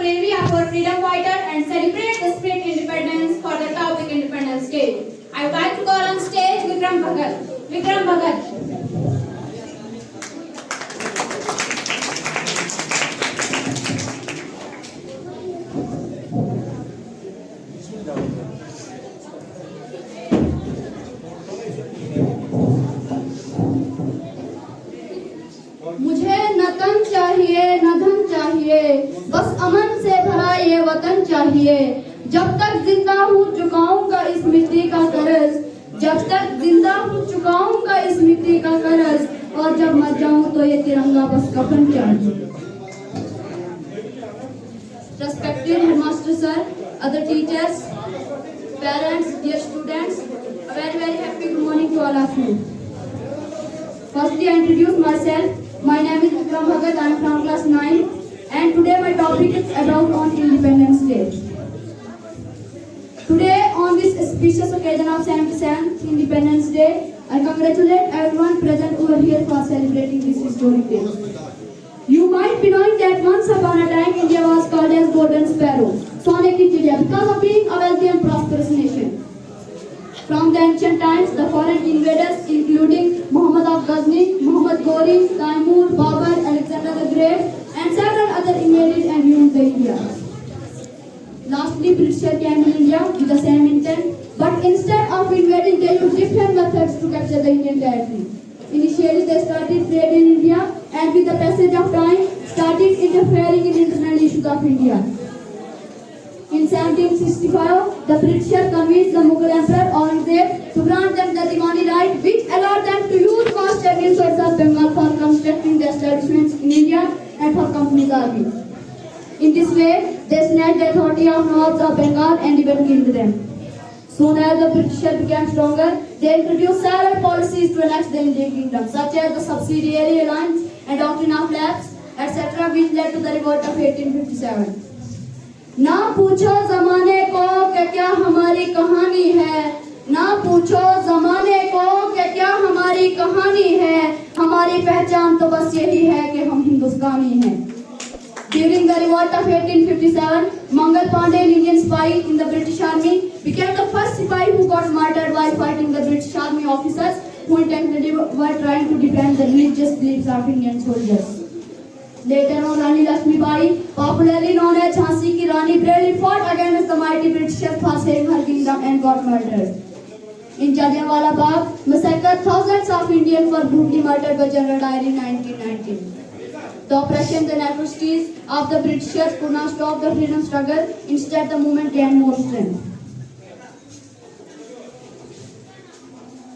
area for freedom fighter and celebrate the spirit independence for the topic Independence Day. I would like to call on stage Vikram Bhagat. Vikram Bhagat. मुझे न तन चाहिए न धन चाहिए, बस अमन से भरा ये वतन चाहिए। जब तक जिंदा हूँ चुकाऊंगा इस मिट्टी का कर्ज, जब तक जिंदा हूँ चुकाऊंगा इस मिट्टी का कर्ज, और जब मर जाऊं तो ये तिरंगा बस कफन चाहिए। Respected headmaster sir, other teachers, parents, dear students, a very happy good morning to all of you. Firstly, I introduce myself. My name is Vikram Bhagat. I am from class 9, and today my topic is about on Independence Day. Today, on this auspicious occasion of 77th Independence Day, I congratulate everyone present over here for celebrating this historic day. You might be knowing that once upon a time, India was called as Golden Sparrow, Sonek ki Chidiya, because of being a wealthy and prosperous nation. From the ancient times, the foreign invaders, including Muhammad of Ghazni, Muhammad Ghori, Taimur, Babur, Alexander the Great, and several other invaded and ruined the India. Lastly, British came in India with the same intent, but instead of invading, they used different methods to capture the Indian territory. Initially, they started trade in India, and with the passage of time, started interfering in internal issues of India. In 1765, the British convinced the Mughal Emperor Aurangzeb to grant them the Diwani right, which allowed them to use vast resources of Bengal for constructing the establishments in India and for company's army. In this way, they snatched the authority of Nawabs of Bengal and even killed them. Soon as the British became stronger, they introduced several policies to annex the Indian kingdom, such as the subsidiary alliance and doctrine of lapse, etc., which led to the revolt of 1857. ना पूछो जमाने को कि क्या हमारी कहानी है, ना पूछो जमाने को कि क्या हमारी कहानी है, हमारी पहचान तो बस यही है कि हम हिंदुस्तानी हैं. During the revolt of 1857, Mangal Pandey, an Indian spy in the British Army, became the first spy who got murdered while fighting the British Army officers who intentionally were trying to defend the religious beliefs of Indian soldiers. Later on, Rani Lakshmi Bai, popularly known as Jhansi ki Rani, bravely fought against the mighty Britishers for saving her kingdom and got murdered. In Jallianwala Bagh massacre, thousands of Indians were brutally murdered by General Dyer in 1919. The oppressions and atrocities of the Britishers could not stop the freedom struggle. Instead, the movement gained more strength.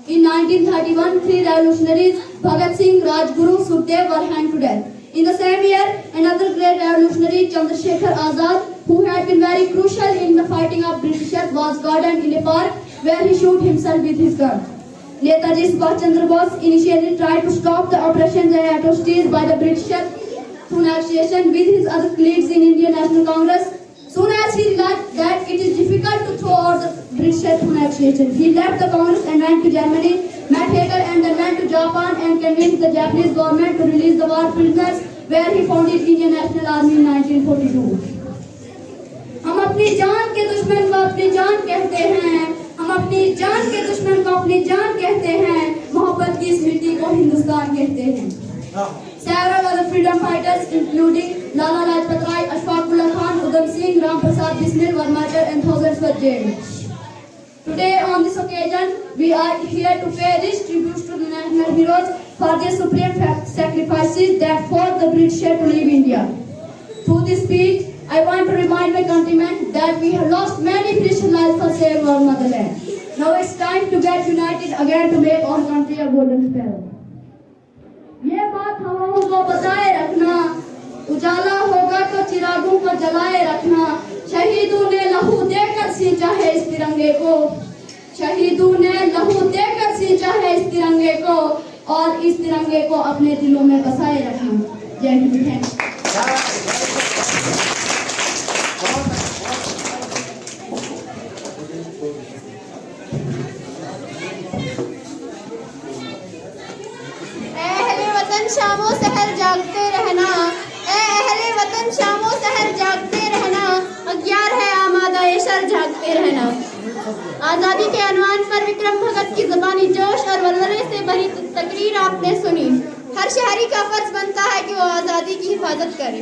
In 1931, three revolutionaries, Bhagat Singh, Rajguru, Sukhdev, were hanged to death. In the same year, another great revolutionary, Chandrasekhar Azad, who had been very crucial in the fighting of Britishers, was gardened in a park where he shot himself with his gun. Netaji Subhash Chandra Bose initially tried to stop the oppressions and atrocities by the Britishers through negotiation with his other colleagues in Indian National Congress. Soon as he realized that it is difficult to throw out the Britishers through negotiation, he left the Congress and went to Germany, met Hitler, and then went to Japan and convinced the Japanese government to release the war prisoners, where he founded Indian National Army in 1942. हम अपनी जान के दुश्मन को अपनी जान कहते हैं, हम अपनी जान के दुश्मन को अपनी जान कहते हैं, मोहब्बत की इस मिट्टी को हिंदुस्तान कहते हैं. Several other freedom fighters, including Lala Lajpat Rai, Ashfaq Ullah Khan, Udham Singh, Ram Prasad Bismil, were murdered and thousands were jailed. Today, on this occasion, we are here to pay rich tributes to the national heroes for their supreme sacrifices that forced the British to leave India. Through this speech, I want to remind my countrymen that we have lost many precious lives for saving our motherland. Now it's time to get united again to make our country a golden sparrow. ये बात हवाओं को बचाए रखना, उजाला होगा तो चिरागों को जलाए रखना. शहीदों ने लहू देकर सींचा है इस तिरंगे को, शहीदों ने लहू देकर सींचा है इस तिरंगे को, और इस तिरंगे को अपने दिलों में बसाए रखना. जय हिंद. शामों सहर जागते रहना, ए अहले वतन शामों सहर जागते रहना. सर झांकते रहना। आजादी के अनवान पर विक्रम भगत की ज़बानी जोश और वल्वले से भरी तकरीर आपने सुनी। हर शहरी का फर्ज बनता है कि वो आजादी की हिफाजत करे।